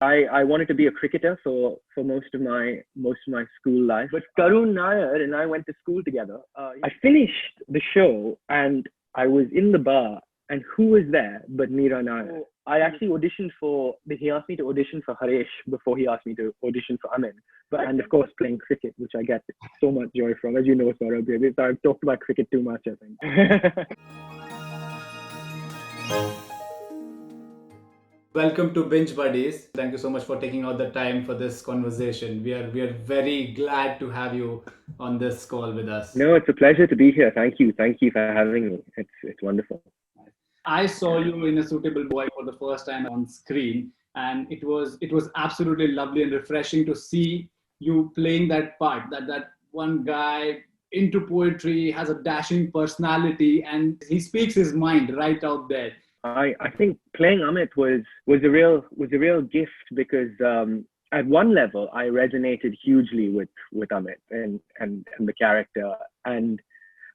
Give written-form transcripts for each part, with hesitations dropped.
I wanted to be a cricketer for most of my school life. But Karun Nair and I went to school together. I finished the show and I was in the bar, and who was there but Mira Nair? So I actually auditioned for. He asked me to audition for Harish before he asked me to audition for Amit. And of course, playing cricket, which I get so much joy from, as you know, Saurabh. I've talked about cricket too much, I think. Welcome to Binge Buddies. Thank you so much for taking out the time for this conversation. We are very glad to have you on this call with us. No, it's a pleasure to be here. Thank you for having me. It's wonderful. I saw you in A Suitable Boy for the first time on screen, and it was absolutely lovely and refreshing to see you playing that part. That one guy into poetry, has a dashing personality, and he speaks his mind right out there. I think playing Amit was a real gift because at one level I resonated hugely with Amit and the character, and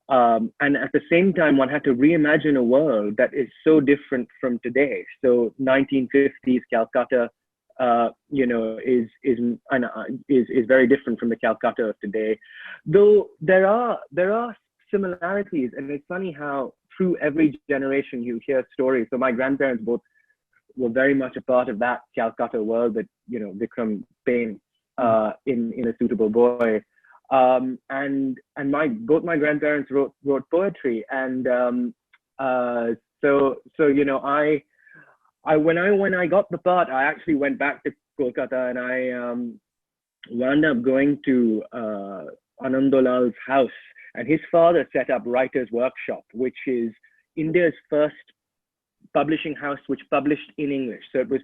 at the same time one had to reimagine a world that is so different from today. So 1950s Calcutta, is very different from the Calcutta of today. Though there are similarities, and it's funny how through every generation you hear stories. So my grandparents both were very much a part of that Calcutta world that Vikram paints in A Suitable Boy, and both my grandparents wrote poetry, and so I when I got the part, I actually went back to Kolkata, and I wound up going to Anandolal's house. And his father set up Writers' Workshop, which is India's first publishing house which published in English. So it was,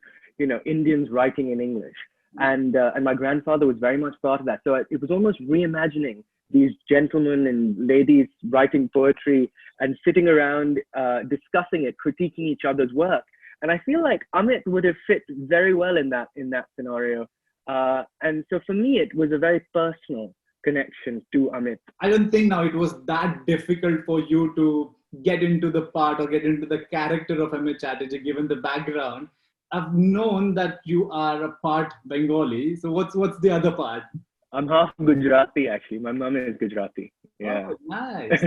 Indians writing in English. And my grandfather was very much part of that. So it was almost reimagining these gentlemen and ladies writing poetry and sitting around discussing it, critiquing each other's work. And I feel like Amit would have fit very well in that scenario. And so for me, it was a very personal connection to Amit. I don't think now it was that difficult for you to get into the part or get into the character of Amit Chatterjee, given the background. I've known that you are a part Bengali. So what's the other part? I'm half Gujarati, actually. My mum is Gujarati. Yeah. Oh, nice.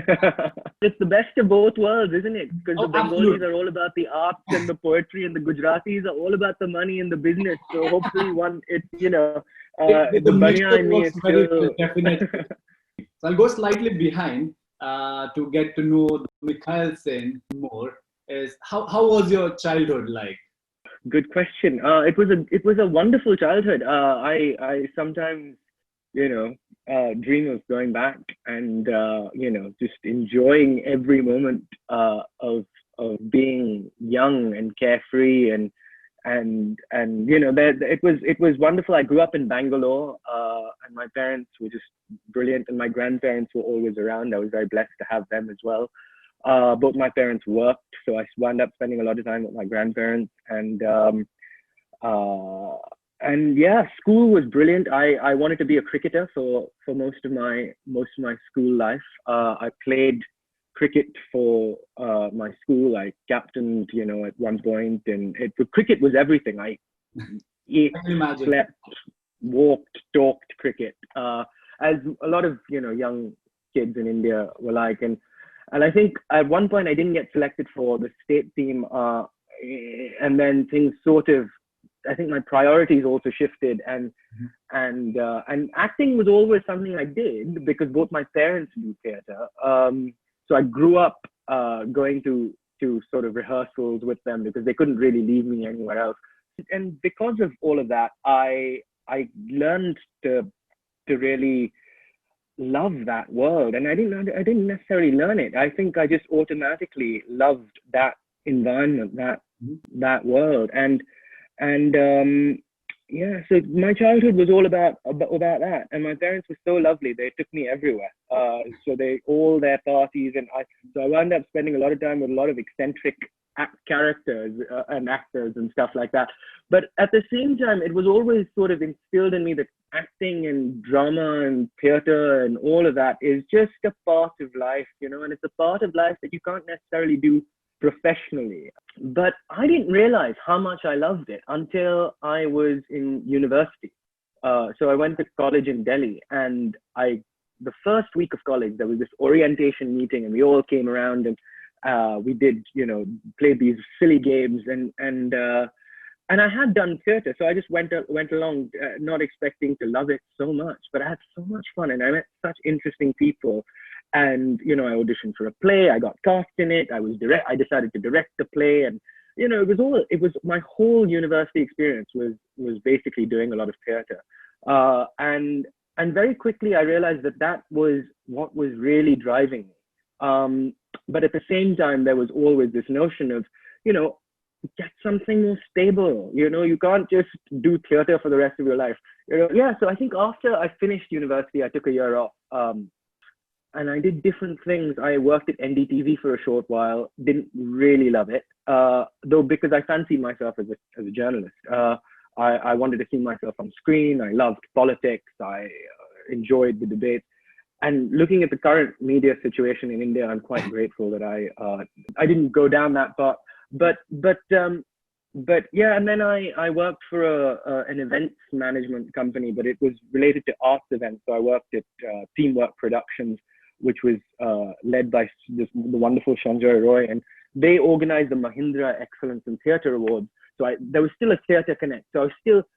It's the best of both worlds, isn't it? Because the Bengalis absolutely. are all about the arts and the poetry, and the Gujaratis are all about the money and the business. So hopefully the banya in me is still... Definitely. So I'll go slightly behind to get to know Mikhail Sen more. Is how was your childhood like? Good question. It was a wonderful childhood. I sometimes dream of going back and just enjoying every moment of being young and carefree and it was wonderful. I grew up in Bangalore, and my parents were just brilliant, and my grandparents were always around. I was very blessed to have them as well. Both my parents worked, so I wound up spending a lot of time with my grandparents, and yeah, school was brilliant. I wanted to be a cricketer for most of my school life. I played cricket for my school. I captained, at one point, and cricket was everything. I ate, slept, walked, talked cricket, as a lot of young kids in India were like. And I think at one point I didn't get selected for the state team, and then things sort of, I think my priorities also shifted, and acting was always something I did because both my parents do theatre. So I grew up going to sort of rehearsals with them because they couldn't really leave me anywhere else. And because of all of that, I learned to really love that world. And I didn't necessarily learn it. I think I just automatically loved that environment, that world. And yeah, so my childhood was all about that, and my parents were so lovely. They took me everywhere. So all their parties, and I wound up spending a lot of time with a lot of eccentric characters and actors and stuff like that. But at the same time, it was always sort of instilled in me that acting and drama and theater and all of that is just a part of life, and it's a part of life that you can't necessarily do professionally. But I didn't realize how much I loved it until I was in university. So I went to college in Delhi, and the first week of college, there was this orientation meeting, and we all came around, and we did, played these silly games, and I had done theatre, so I just went along, not expecting to love it so much, but I had so much fun, and I met such interesting people. And I auditioned for a play, I got cast in it, I decided to direct the play, and it was my whole university experience was basically doing a lot of theatre, and very quickly I realized that was what was really driving me. But at the same time, there was always this notion of, get something more stable. You can't just do theatre for the rest of your life. So I think after I finished university, I took a year off, and I did different things. I worked at NDTV for a short while. Didn't really love it, though, because I fancied myself as a journalist. I wanted to see myself on screen. I loved politics. I enjoyed the debate. And looking at the current media situation in India, I'm quite grateful that I didn't go down that path. But yeah, and then I worked for an events management company, but it was related to arts events. So I worked at Teamwork Productions, which was led by the wonderful Sanjay Roy, and they organized the Mahindra Excellence in Theatre Awards. So there was still a theatre connect. So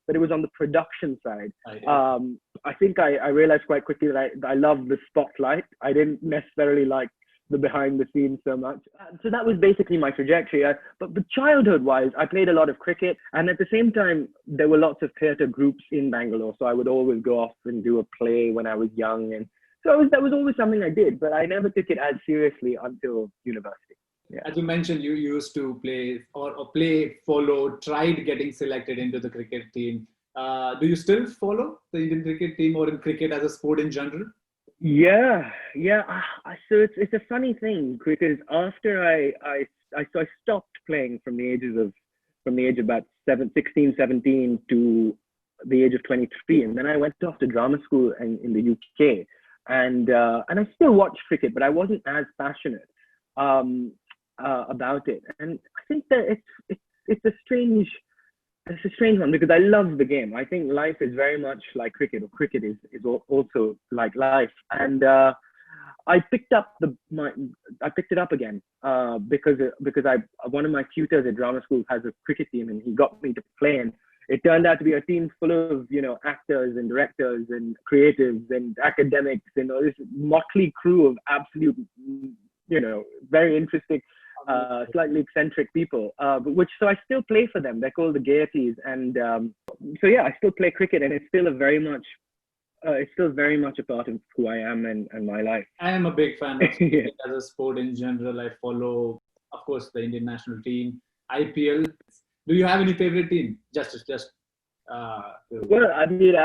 but it was on the production side. I think I realized quite quickly that I loved the spotlight. I didn't necessarily like the behind the scenes so much. So that was basically my trajectory. But childhood wise, I played a lot of cricket, and at the same time, there were lots of theatre groups in Bangalore. So I would always go off and do a play when I was young. And so that was always something I did, but I never took it as seriously until university. Yeah. As you mentioned, you used to play tried getting selected into the cricket team. Do you still follow the Indian cricket team or in cricket as a sport in general? Yeah. So it's a funny thing, because after I stopped playing from the age of about 16, 17 to the age of 23, and then I went off to drama school in the UK, and I still watched cricket, but I wasn't as passionate about it. And I think that it's a strange one, because I love the game. I think life is very much like cricket, or cricket is also like life. And I picked it up again because one of my tutors at drama school has a cricket team, and he got me to play. And it turned out to be a team full of actors and directors and creatives and academics and all this motley crew of absolute very interesting, slightly eccentric people, so I still play for them. They're called the Gaieties, and so yeah, I still play cricket, and it's still very much a part of who I am and my life. I am a big fan of cricket as a sport in general. I follow, of course, the Indian national team, IPL. Do you have any favorite team? Well, I mean,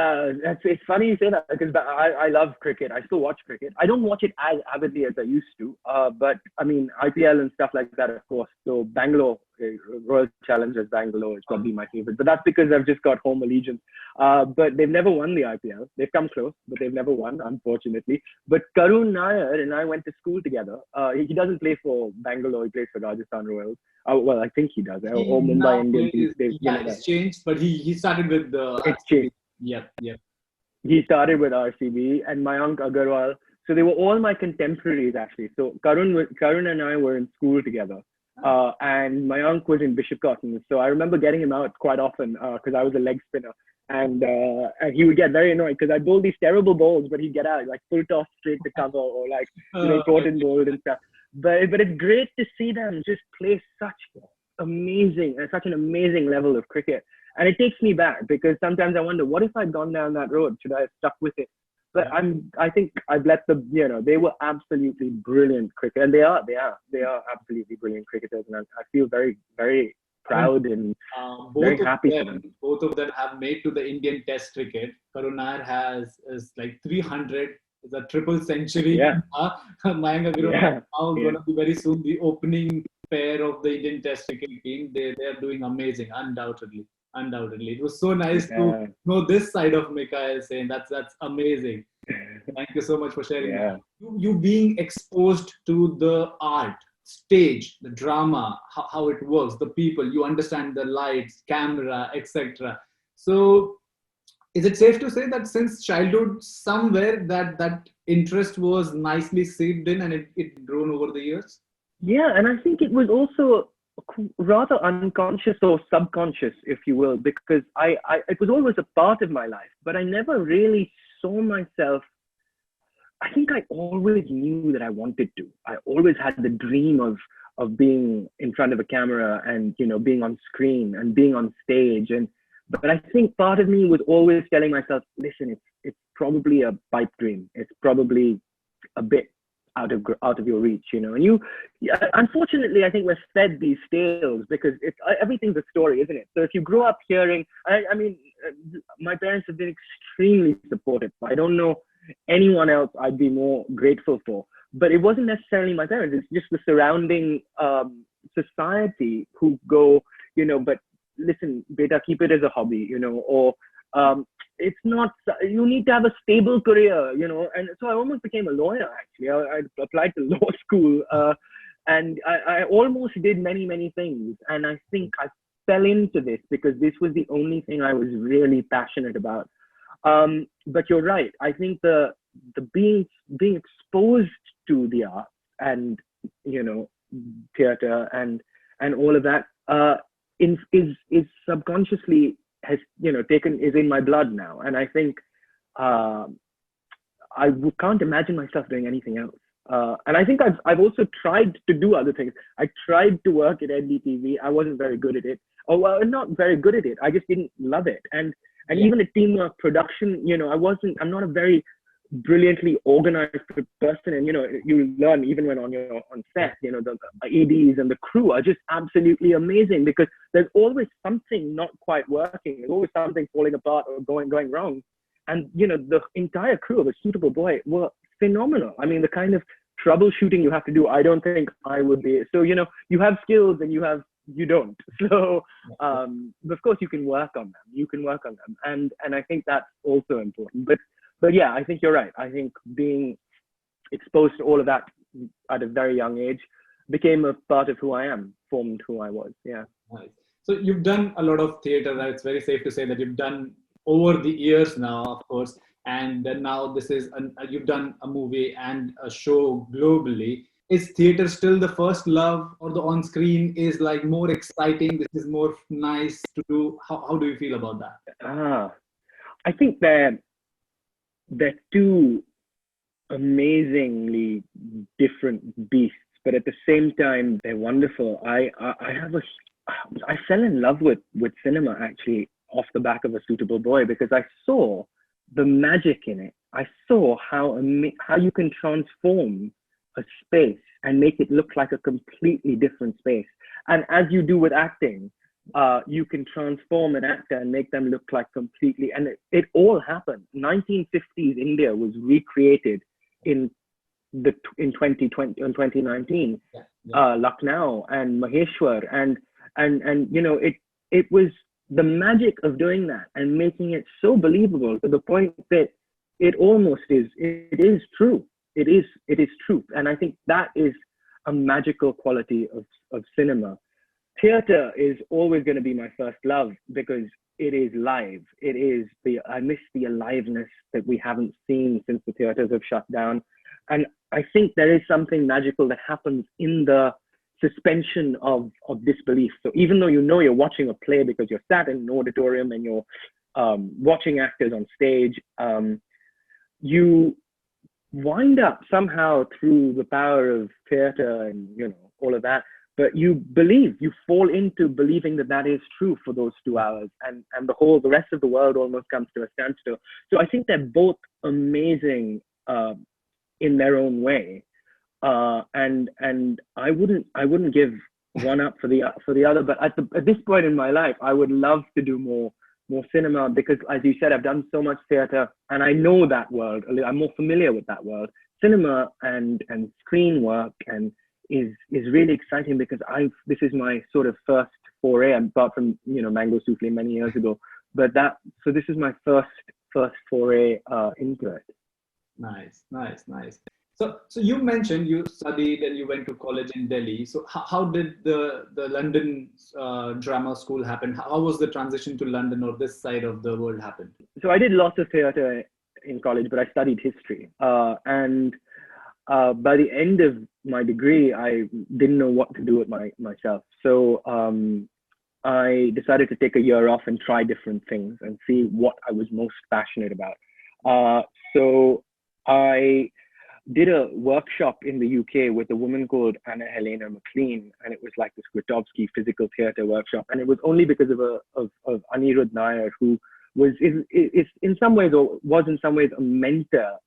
it's funny you say that, because I love cricket. I still watch cricket. I don't watch it as avidly as I used to, but I mean, IPL and stuff like that, of course. So Bangalore, Royal Challengers Bangalore is probably my favorite, but that's because I've just got home allegiance. But they've never won the IPL. They've come close, but they've never won, unfortunately. But Karun Nair and I went to school together. He doesn't play for Bangalore. He plays for Rajasthan Royals. Well, I think he does. Or Mumbai Indians. It's changed, but he started with the... It's changed. Yep. He started with RCB, and Mayank Agarwal. So they were all my contemporaries, actually. So Karun and I were in school together. And Mayank was in Bishop Cotton. So I remember getting him out quite often because I was a leg spinner. And he would get very annoyed because I bowled these terrible balls, but he'd get out, like full toss straight to cover, or like caught and bowled and stuff. But it's great to see them just play such an amazing level of cricket. And it takes me back, because sometimes I wonder, what if I'd gone down that road? Should I have stuck with it? But I think I've let them, they were absolutely brilliant cricket, and they are absolutely brilliant cricketers. And I feel very, very proud and very happy for them. Both of them have made to the Indian Test cricket. Karun Nair is like 300. It's a triple century. Yeah. Mayank Agarwal is now going to be very soon the opening pair of the Indian Test cricket team. They are doing amazing, undoubtedly. It was so nice to know this side of Mikhail Sen. That's amazing. Thank you so much for sharing that. You being exposed to the art stage, the drama, how it works, the people, you understand the lights, camera, etc. So is it safe to say that since childhood, somewhere that interest was nicely seeped in and it grown over the years? Yeah, and I think it was also rather unconscious or subconscious, if you will, because it was always a part of my life, but I never really saw myself. I think I always knew that I wanted to. I always had the dream of being in front of a camera and, you know, being on screen and being on stage. But I think part of me was always telling myself, listen, it's probably a pipe dream. It's probably a bit out of your reach, you know. And unfortunately, I think we're fed these tales because everything's a story, isn't it? So if you grow up hearing, I mean, my parents have been extremely supportive. I don't know anyone else I'd be more grateful for, but it wasn't necessarily my parents. It's just the surrounding society who go, you know, but listen, beta, keep it as a hobby, you know, or it's not, you need to have a stable career, you know. And so I almost became a lawyer, actually. I applied to law school and I almost did many, many things. And I think I fell into this because this was the only thing I was really passionate about. But you're right. I think the being exposed to the arts and, you know, theater and all of that is subconsciously has, you know, is in my blood now. And I think can't imagine myself doing anything else. And I think I've also tried to do other things. I tried to work at NDTV. I wasn't very good at it. Oh, well, not very good at it. I just didn't love it. And even a teamwork production, you know, I'm not a very brilliantly organized person. And, you know, you learn even when on set, you know, the ADs and the crew are just absolutely amazing because there's always something not quite working. There's always something falling apart or going wrong. And, you know, the entire crew of A Suitable Boy were phenomenal. I mean, the kind of troubleshooting you have to do, I don't think I would be. So, you know, you have skills and you don't. So, of course you can work on them. And I think that's also important. But yeah, I think you're right. I think being exposed to all of that at a very young age became a part of who I am, formed who I was. Yeah. Nice. So you've done a lot of theater. It's very safe to say that you've done over the years now, of course. And then now you've done a movie and a show globally. Is theater still the first love, or the on-screen is like more exciting? This is more nice to do. How do you feel about that? I think they're two amazingly different beasts, but at the same time, they're wonderful. I fell in love with cinema actually off the back of A Suitable Boy because I saw the magic in it. I saw how you can transform a space and make it look like a completely different space. And as you do with acting, you can transform an actor and make them look like completely, and it all happened. 1950s India was recreated in 2019, Lucknow and Maheshwar, and you know, it was the magic of doing that and making it so believable to the point that it is true. It is truth. And I think that is a magical quality of cinema. Theater is always going to be my first love because it is live. I miss the aliveness that we haven't seen since the theaters have shut down. And I think there is something magical that happens in the suspension of disbelief. So even though you know you're watching a play because you're sat in an auditorium and you're watching actors on stage, you wind up somehow through the power of theater and, you know, all of that, but you fall into believing that is true for those 2 hours, and the rest of the world almost comes to a standstill. So I think they're both amazing in their own way, and I wouldn't give one up for the other. But at this point in my life, I would love to do more cinema because, as you said, I've done so much theater and I know that world. I'm more familiar with that world. Cinema and screen work and is really exciting because this is my sort of first foray, apart from, you know, Mango Souffle many years ago. But so this is my first foray into it. Nice. So you mentioned you studied and you went to college in Delhi. So how did the London drama school happen? How was the transition to London or this side of the world happen? So I did lots of theatre in college, but I studied history. And by the end of my degree, I didn't know what to do with myself. So I decided to take a year off and try different things and see what I was most passionate about. So I did a workshop in the UK with a woman called Anna Helena McLean, and it was like this Grotowski physical theatre workshop. And it was only because of Anirudh Nair, who was in some ways, or was in some ways, a mentor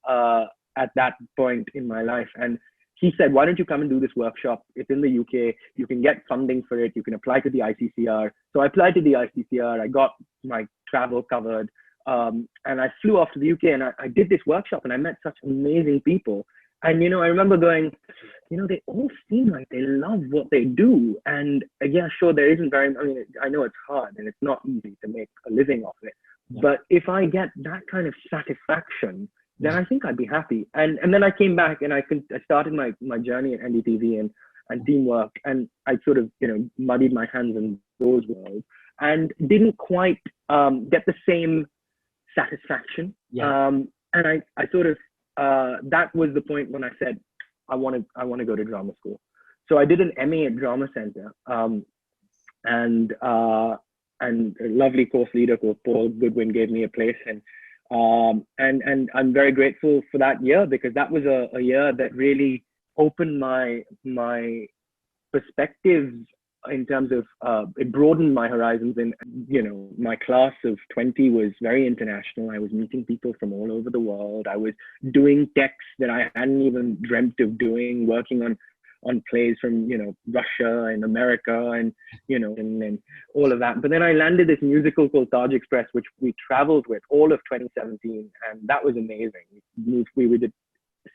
at that point in my life. And he said, why don't you come and do this workshop? It's in the UK. You can get funding for it. You can apply to the ICCR. So I applied to the ICCR. I got my travel covered. And I flew off to the UK, and I did this workshop, and I met such amazing people. And, I remember going, they all seem like they love what they do. And yeah, sure, there isn't I know it's hard and it's not easy to make a living off it. Yeah. But if I get that kind of satisfaction, then I think I'd be happy. And then I came back and I started my journey at NDTV and teamwork. And I sort of, muddied my hands in those worlds and didn't quite get the same satisfaction. Yeah. And I sort of, that was the point when I said, I want to go to drama school. So I did an MA at Drama Center, and a lovely course leader called Paul Goodwin gave me a place, and I'm very grateful for that year, because that was a year that really opened my perspectives in terms of it broadened my horizons. And my class of 20 was very international. I was meeting people from all over the world. I was doing texts that I hadn't even dreamt of doing, working on plays from Russia and America and and all of that. But then I landed this musical called Taj Express, which we traveled with all of 2017, and that was amazing. We did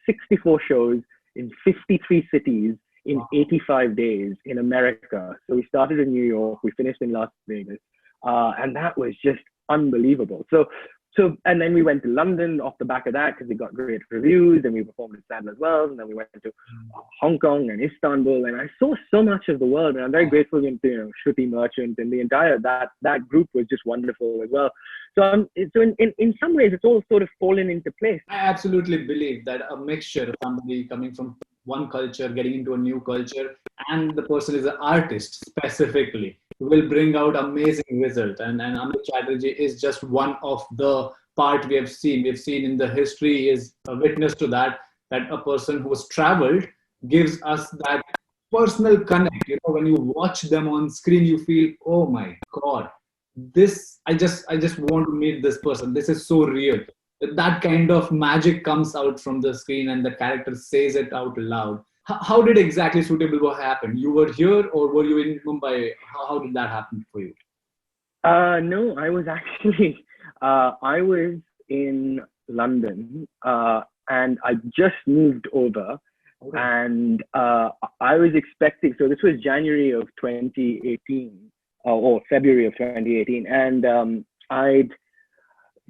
64 shows in 53 cities in 85 days in America. So we started in New York, we finished in Las Vegas, and that was just unbelievable. So and then we went to London off the back of that, because we got great reviews, and we performed in Sadler's Wells, and then we went to Hong Kong and Istanbul, and I saw so much of the world, and I'm very grateful to Shruti Merchant, and the entire that group was just wonderful as well. So in some ways, it's all sort of fallen into place. I absolutely believe that a mixture of somebody coming from one culture, getting into a new culture, and the person is an artist specifically, will bring out amazing result. And Amit Chatterjee is just one of the part we have seen. We've seen in the history is a witness to that a person who has traveled gives us that personal connect. When you watch them on screen, you feel, oh my God, this, I just want to meet this person. This is so real. That kind of magic comes out from the screen and the character says it out loud. How did exactly Suitable Boy happen? You were here or were you in Mumbai? How did that happen for you? No, I was actually, I was in London and I just moved over. Okay. And I was expecting, so this was January of 2018 or February of 2018. And I'd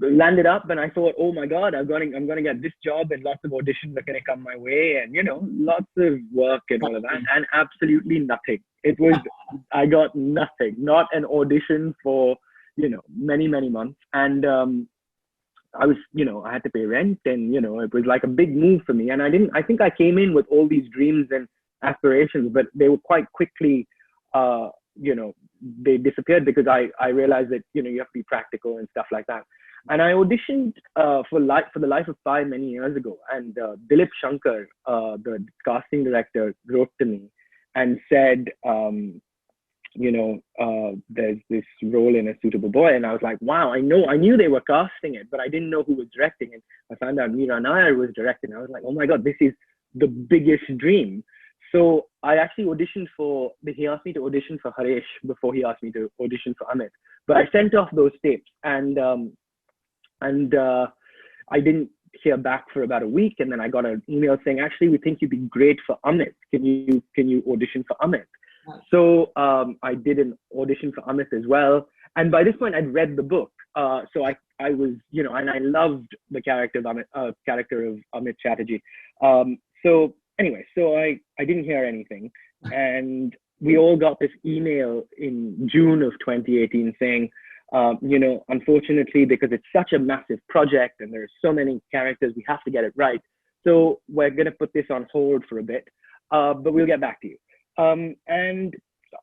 landed up and I thought, oh my God, I'm going to get this job and lots of auditions are going to come my way and, lots of work and all of that, and absolutely nothing. It was, I got nothing, not an audition for, many, many months. And I was, I had to pay rent and, it was like a big move for me. And I think I came in with all these dreams and aspirations, but they were quite quickly, they disappeared because I realized that, you have to be practical and stuff like that. And I auditioned for The Life of Pi many years ago. And Dilip Shankar, the casting director, wrote to me and said, there's this role in A Suitable Boy. And I was like, wow, I knew they were casting it, but I didn't know who was directing it. I found out Mira Nair was directing. I was like, oh my God, this is the biggest dream. So I actually auditioned he asked me to audition for Haresh before he asked me to audition for Amit. But I sent off those tapes and I didn't hear back for about a week. And then I got an email saying, actually, we think you'd be great for Amit. Can you audition for Amit? Nice. So I did an audition for Amit as well. And by this point, I'd read the book. So I was, and I loved the character of Amit Chatterjee. So anyway, so I didn't hear anything, and we all got this email in June of 2018 saying, unfortunately, because it's such a massive project and there's so many characters, we have to get it right. So we're going to put this on hold for a bit, but we'll get back to you. And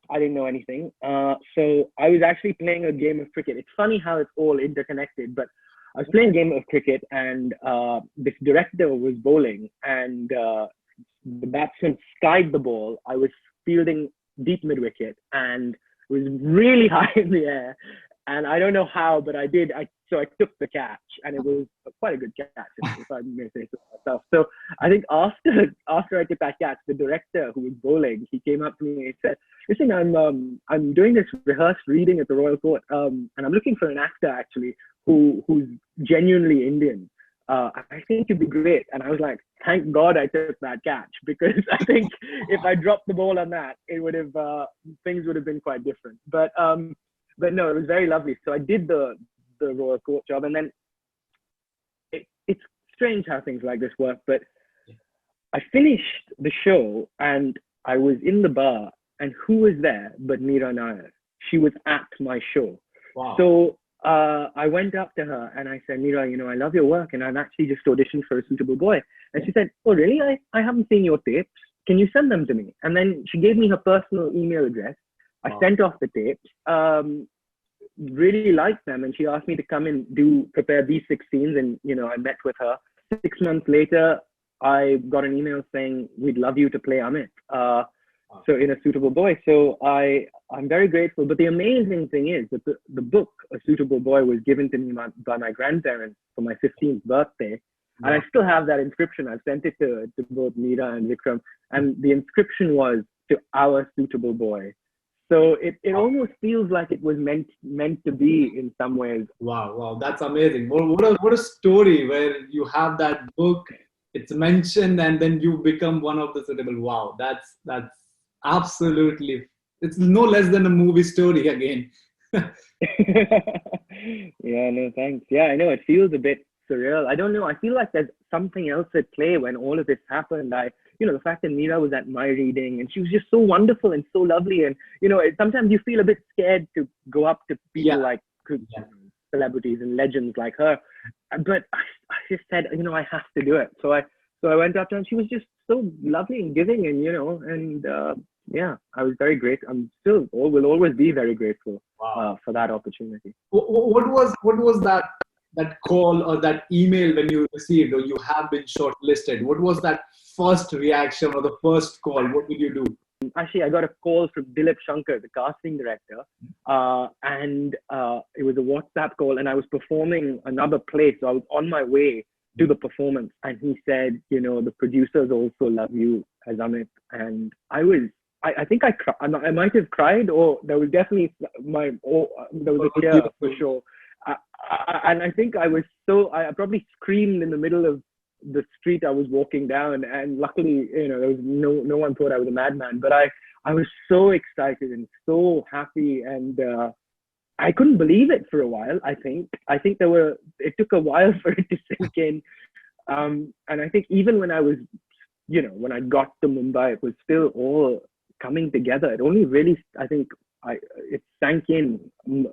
I didn't know anything. So I was actually playing a game of cricket. It's funny how it's all interconnected, but I was playing a game of cricket, and this director was bowling, and the batsman skied the ball. I was fielding deep mid wicket, and it was really high in the air. And I don't know how, but I did. So I took the catch, and it was quite a good catch, if I may say so myself. So I think after I took that catch, the director who was bowling, he came up to me and he said, "Listen, I'm doing this rehearsed reading at the Royal Court, and I'm looking for an actor actually who's genuinely Indian. I think it'd be great." And I was like, thank God I took that catch, because I think if I dropped the ball on that, it would have things would have been quite different. But no, it was very lovely. So I did the Royal Court job, and then it's strange how things like this work. But I finished the show, and I was in the bar, and who was there but Mira Nair? She was at my show. Wow. So I went up to her and I said, "Mira, I love your work, and I've actually just auditioned for A Suitable Boy." And she said, "Oh, really? I haven't seen your tapes. Can you send them to me?" And then she gave me her personal email address. I sent off the tapes, really liked them, and she asked me to come and prepare these 6 scenes. And, I met with her. 6 months later, I got an email saying, "We'd love you to play Amit." So in A Suitable Boy. So I'm very grateful. But the amazing thing is that the book, A Suitable Boy, was given to me by my grandparents for my 15th birthday. And I still have that inscription. I've sent it to both Mira and Vikram. And the inscription was, "To our suitable boy." So it almost feels like it was meant to be in some ways. Wow, that's amazing. What a story where you have that book, it's mentioned, and then you become one of the suitable. Wow, that's absolutely, it's no less than a movie story again. Yeah, no, thanks. Yeah, I know it feels a bit surreal. I don't know. I feel like there's something else at play when all of this happened. The fact that Mira was at my reading, and she was just so wonderful and so lovely. And, sometimes you feel a bit scared to go up to people like celebrities and legends like her. But I just said, I have to do it. So I went up to her, and she was just so lovely and giving, and, I was very grateful. I'm still, will always be very grateful for that opportunity. What was that call or that email when you received, or you have been shortlisted? What was that first reaction or the first call? What did you do? Actually, I got a call from Dilip Shankar, the casting director, and it was a WhatsApp call, and I was performing another play, so I was on my way to the performance, and he said, the producers also love you as Amit. And I think I might have cried, or there was definitely there was a tear for sure. And I think I probably screamed in the middle of the street I was walking down, and luckily, there was no one thought I was a madman. But I was so excited and so happy, and I couldn't believe it for a while. I think it took a while for it to sink in, and I think even when I was, when I got to Mumbai, it was still all coming together. It only really, I think, it sank in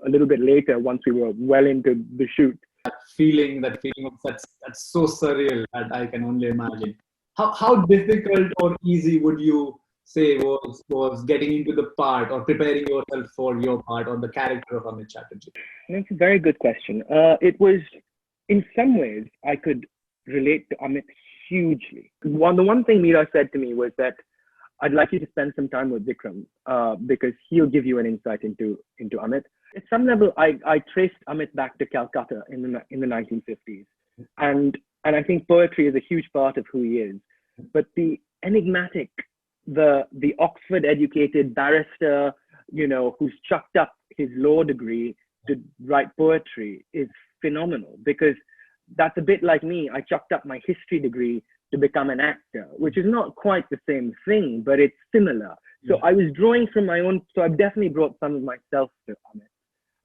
a little bit later once we were well into the shoot. That feeling of that's so surreal that I can only imagine. How difficult or easy would you say was getting into the part or preparing yourself for your part or the character of Amit Chatterjee? That's a very good question. It was, in some ways, I could relate to Amit hugely. The one thing Mira said to me was that, "I'd like you to spend some time with Vikram because he'll give you an insight into Amit." At some level, I traced Amit back to Calcutta in the 1950s, and I think poetry is a huge part of who he is. But the enigmatic, the Oxford-educated barrister, who's chucked up his law degree to write poetry is phenomenal, because that's a bit like me. I chucked up my history degree to become an actor, which is not quite the same thing, but it's similar. So I was drawing from my own, so I've definitely brought some of myself to Amit.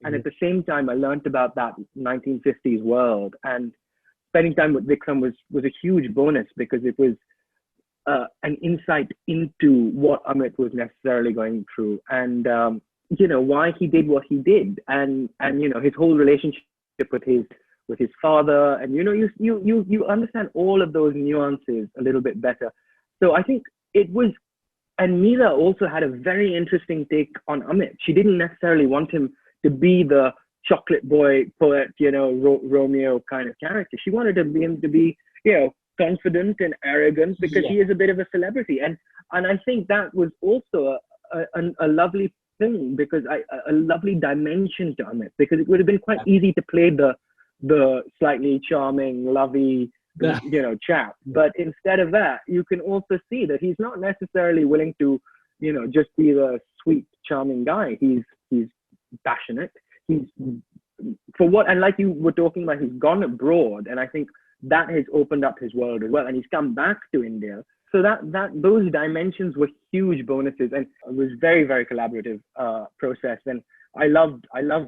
And at the same time, I learned about that 1950s world, and spending time with Vikram was a huge bonus, because it was an insight into what Amit was necessarily going through, and why he did what he did, and his whole relationship with his father, and you understand all of those nuances a little bit better. So I think it was, and Mira also had a very interesting take on Amit. She didn't necessarily want him to be the chocolate boy poet, Romeo kind of character. She wanted him to be, confident and arrogant because he is a bit of a celebrity. And I think that was also a lovely thing, because a lovely dimension to Amit, because it would have been quite easy to play the slightly charming, lovey, chap. But instead of that, you can also see that he's not necessarily willing to, just be the sweet, charming guy. He's passionate. He's and like you were talking about, he's gone abroad, and I think that has opened up his world as well. And he's come back to India. So that those dimensions were huge bonuses, and it was very, very collaborative process. And I loved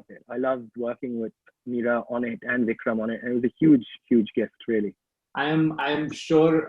it. I loved working with Mira on it and Vikram on it. And it was a huge, huge gift, really. I am sure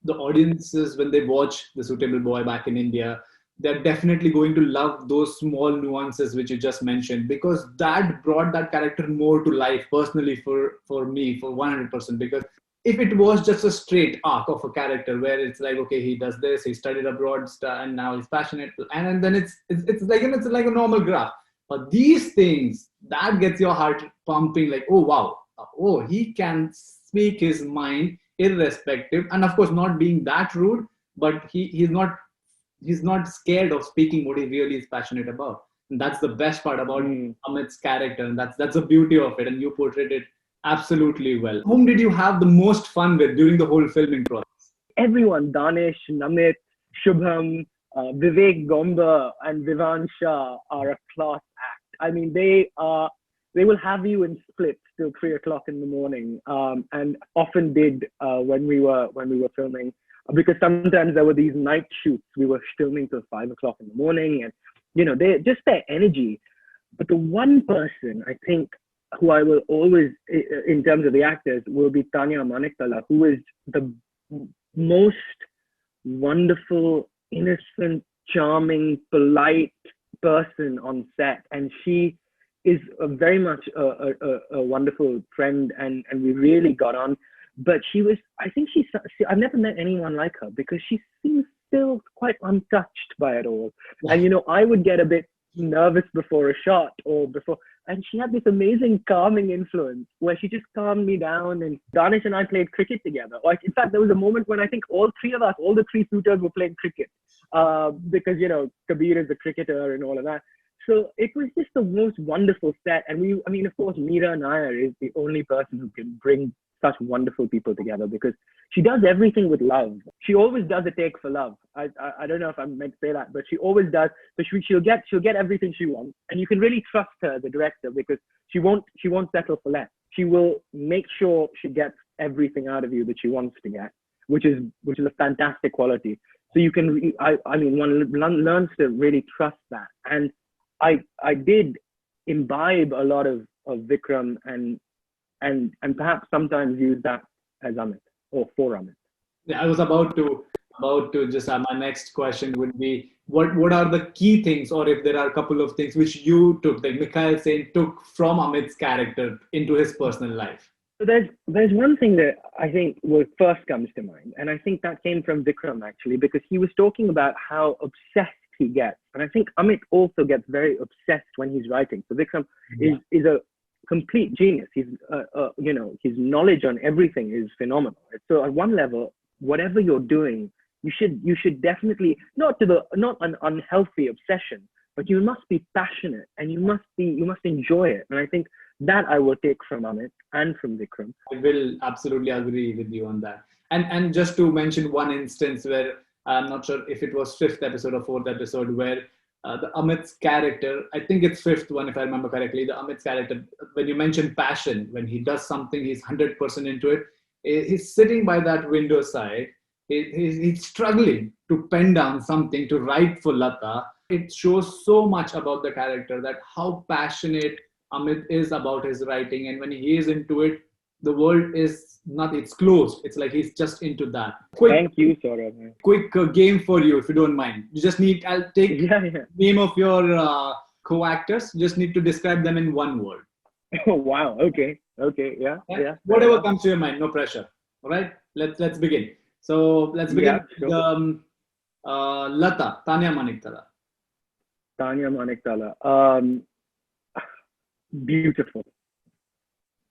the audiences, when they watch The Suitable Boy back in India, they're definitely going to love those small nuances which you just mentioned, because that brought that character more to life personally for me, for 100%. Because if it was just a straight arc of a character where it's like, okay, he does this, he studied abroad, and now he's passionate, and then it's like a normal graph. But these things, that gets your heart pumping, like, oh wow, oh, he can speak his mind irrespective, and of course not being that rude, but he's not scared of speaking what he really is passionate about. And that's the best part about Amit's character, and that's the beauty of it, and you portrayed it absolutely well. Whom did you have the most fun with during the whole filming process? Everyone, Danesh, Namit, Shubham, Vivek, Gomber, and Vivaan, Shah are a class act. I mean, they will have you in splits till 3 o'clock in the morning, and often did when we were filming, because sometimes there were these night shoots. We were filming till 5 o'clock in the morning, and they just their energy. But the one person I think who I will always, in terms of the actors, will be Tanya Maniktala, who is the most wonderful, innocent, charming, polite person on set, and she is very much a wonderful friend, and we really got on. But I think I've never met anyone like her, because she seems still quite untouched by it all. And I would get a bit nervous before a shot and she had this amazing calming influence where she just calmed me down. And Danesh and I played cricket together. Like, in fact, there was a moment when I think all the three suitors were playing cricket, because Kabir is a cricketer and all of that. So it was just the most wonderful set. And of course, Mira Nair is the only person who can bring such wonderful people together, because she does everything with love. She always does a take for love. I don't know if I'm meant to say that, but she always does. So she'll get everything she wants, and you can really trust her, the director, because she won't settle for less. She will make sure she gets everything out of you that she wants to get, which is a fantastic quality. So you can, one learns to really trust that. And I did imbibe a lot of Vikram and perhaps sometimes use that as Amit or for Amit. Yeah, I was about to just my next question would be, what are the key things, or if there are a couple of things which you took, like Mikhail Sen took from Amit's character into his personal life? So there's one thing that I think first comes to mind, and I think that came from Vikram, actually, because he was talking about how obsessed he gets, and I think Amit also gets very obsessed when he's writing. So Vikram is a complete genius. He's his knowledge on everything is phenomenal. So at one level, whatever you're doing, you should definitely not an unhealthy obsession, but you must be passionate, and you must enjoy it. And I think that I will take from Amit and from Vikram. I will absolutely agree with you on that. And just to mention one instance where I'm not sure if it was 5th episode or 4th episode, where the Amit's character, I think it's 5th one if I remember correctly, the Amit's character, when you mentioned passion, when he does something, he's 100% into it. He's sitting by that window side. He's struggling to pen down something to write for Lata. It shows so much about the character, that how passionate Amit is about his writing, and when he is into it, the world is not, it's closed. It's like he's just into that. Thank you, Saurabh. Quick game for you, if you don't mind. You just need, I'll take name of your co-actors. You just need to describe them in one word. Oh, wow. Okay. Yeah. Whatever comes to your mind, no pressure. All right, let's begin. So let's begin with Lata, Tanya Maniktala. Tanya Maniktala. Beautiful.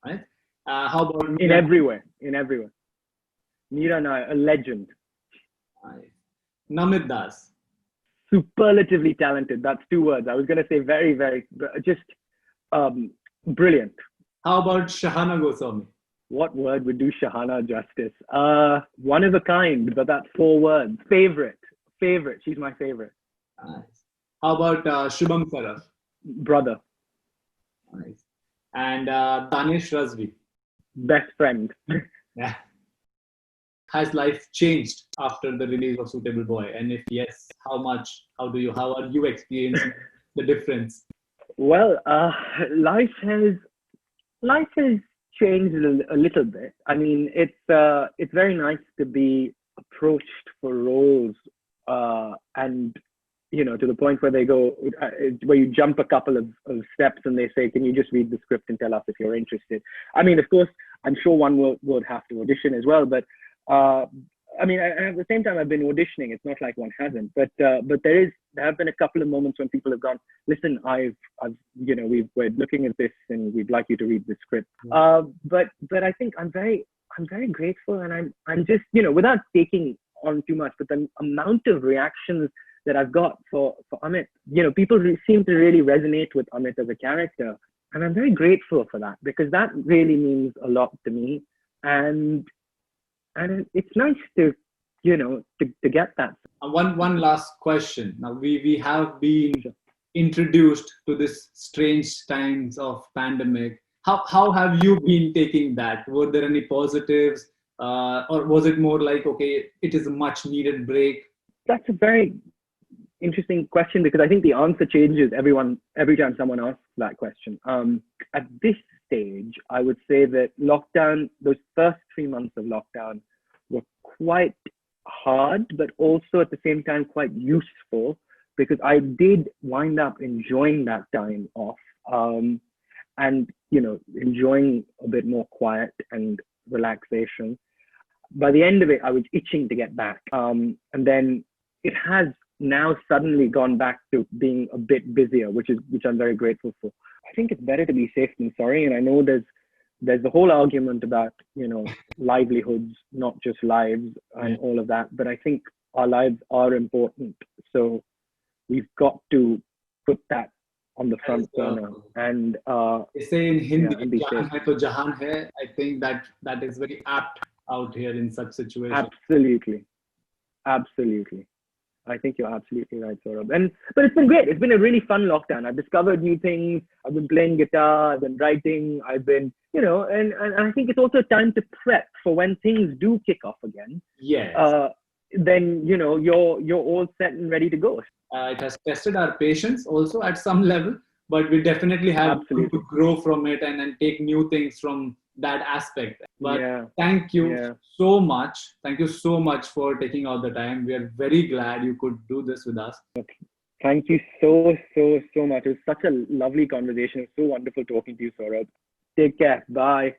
Right. How about Mira? In everywhere. Mira Nair, a legend. Right. Namit Das. Superlatively talented. That's 2 words. I was going to say very, very, just brilliant. How about Shahana Goswami? What word would do Shahana justice? One of a kind, but that's 4 words. Favorite. She's my favorite. Nice. How about Shubham Saraf? Brother. Nice. And Danesh, Razvi? Best friend. Yeah. Has life changed after the release of Suitable Boy? And if yes, how much? How are you experiencing the difference? Well, life has changed a little bit. I mean, it's very nice to be approached for roles, and to the point where they go, where you jump a couple of steps and they say, can you just read the script and tell us if you're interested? I mean, of course, I'm sure one would have to audition as well, but I mean, at the same time, I've been auditioning. It's not like one hasn't, but there have been a couple of moments when people have gone, listen, we're looking at this and we'd like you to read the script. But I think I'm very grateful, and I'm just, without taking on too much, but the amount of reactions that I've got for Amit, people seem to really resonate with Amit as a character, and I'm very grateful for that, because that really means a lot to me, and it's nice to get that. One last question. Now we have been introduced to this strange times of pandemic. How have you been taking that? Were there any positives, or was it more like, okay, it is a much needed break? That's a very interesting question, because I think the answer changes every time someone asks that question. At this stage, I would say that those first 3 months of lockdown were quite hard, but also at the same time quite useful, because I did wind up enjoying that time off, and enjoying a bit more quiet and relaxation. By the end of it, I was itching to get back, and then it has now suddenly gone back to being a bit busier, which I'm very grateful for. I think it's better to be safe than sorry, and I know there's the whole argument about livelihoods, not just lives, and all of that, but I think our lives are important, so we've got to put that on the front burner. And they say in Hindi, "Jaan hai to jahan hai." I think that is very apt out here in such situations. Absolutely. I think you're absolutely right, Saurabh. But it's been great. It's been a really fun lockdown. I've discovered new things. I've been playing guitar. I've been writing. I've been, and I think it's also time to prep for when things do kick off again. Yes. Then you're all set and ready to go. It has tested our patience also at some level, but we definitely have to grow from it and take new things from that aspect. But thank you so much. Thank you so much for taking out the time. We are very glad you could do this with us. Thank you so much. It was such a lovely conversation. It was so wonderful talking to you, Saurabh. Take care. Bye.